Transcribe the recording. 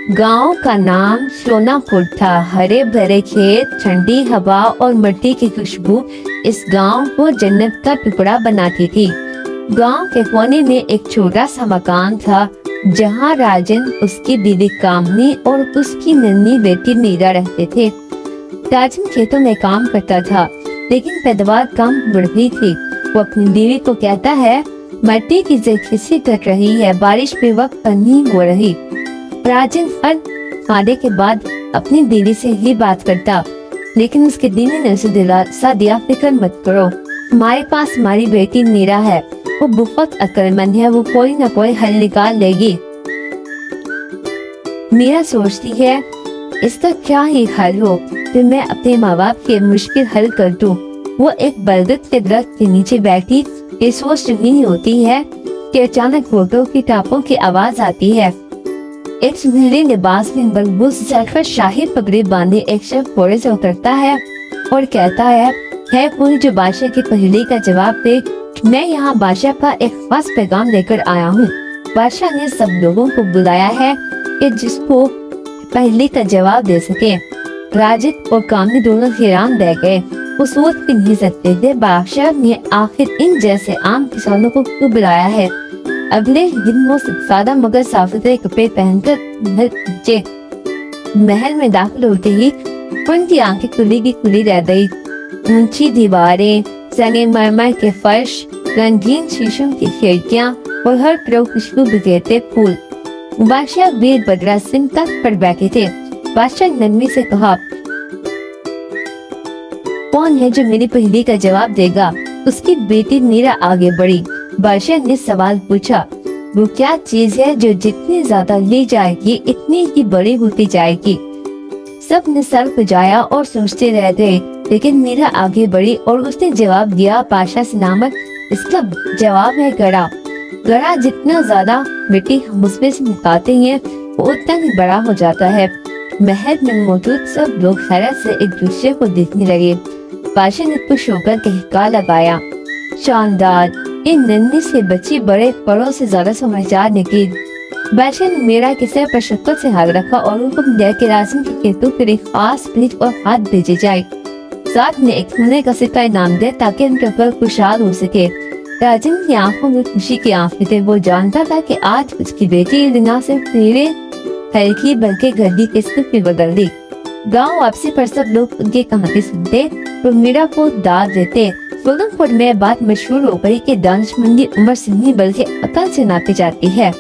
गांव का नाम सोनापुर था। हरे भरे खेत, ठंडी हवा और मिट्टी की खुशबू इस गांव को जन्नत का टुकड़ा बनाती थी। गांव के कोने में एक छोटा सा मकान था जहां राजन, उसकी बीवी कामनी और उसकी नन्ही बेटी मीरा रहते थे। राजन खेतों में काम करता था लेकिन पैदावार कम बढ़ रही थी। वो अपनी बीवी को कहता है, मिट्टी की खिसी कट रही है, बारिश पे वक्त पर नहीं हो रही। राजन हर खाने के बाद अपनी बीवी से ही बात करता, लेकिन उसके बीवी ने उसे दिलासा दिया, फिक्र मत करो, हमारे पास हमारी बेटी मीरा है, वो बहुत अक्लमंद है, वो कोई ना कोई हल निकाल लेगी। मीरा सोचती है, इसका क्या ही हल हो, फिर मैं अपने माँ बाप की मुश्किल हल कर दूं। वो एक बरगद के दरख्त के नीचे बैठी ये सोच रही होती है कि अचानक बोटों की टापों की आवाज आती है। एक सुनहरे लिबास में बलबूस सर पर शाही पगड़ी बांधे एक शख्स घोड़े से उतरता है और कहता है कोई जो बादशाह की पहेली का जवाब दे। मैं यहाँ बादशाह का एक खास पैगाम लेकर आया हूँ। बादशाह ने सब लोगों को बुलाया है कि जिसको पहेली का जवाब दे सके। राजन और कामनी दोनों हैरान रह गए, वो सोच भी नहीं सकते थे बादशाह ने आखिर इन जैसे आम किसानों को क्यों बुलाया है। अगले दिन वो सादा मगर साफ सुथरे कपड़े पहनकर महल में दाखिल होते ही उनकी आंखें खुली की खुली रह गई। ऊंची दीवारें, संगमरमर के फर्श, रंगीन शीशों की खिड़कियां और हर तरफ खुशबू बिखेरते फूल। बादशाह वीरभद्र सिंह तख्त पर बैठे थे। बादशाह ने नरमी से कहा, कौन है जो मेरी पहेली का जवाब देगा। उसकी बेटी मीरा आगे बढ़ी। बादशाह ने सवाल पूछा, वो क्या चीज है जो जितनी ज्यादा ली जाएगी इतनी ही बड़ी होती जाएगी। सब ने सर खुजाया और सोचते रह गए, लेकिन मीरा आगे बढ़ी और उसने जवाब दिया, बादशाह से नामक इसका जवाब है घड़ा। घड़ा जितना ज्यादा मिट्टी हम उसमें से निकालते हैं वो उतना ही बड़ा हो जाता है। महल में मौजूद सब लोग हैरत से एक दूसरे को देखने लगे। बादशाह ने खुश होकर कहका लगाया, शानदार, इन नन्ही से बच्ची बड़े बड़ों से ज्यादा समझदार निकली। बादशाह ने मीरा के सर पर शक्कर से हाथ रखा और हुक्म दिया कि राजन के खेतों के लिए खास बीज और हाथ भेजे जाए। साथ में एक सोने का सिक्का इनाम दे ताकि उनका घर खुशहाल हो सके। राजन की आंखों में खुशी की आंखें थे। वो जानता था कि आज उसकी बेटी न सिर्फ मेरे घर की बल्कि घर की किस्मत भी बदल दी। गाँव वापसी पर सब लोग उनकी कहानी सुनते और मीरा को दाद देते। सोलमपुर में बात मशहूर हो गई कि दानिशमंदी उम्र से नहीं बल्कि अकल से नापी जाती है।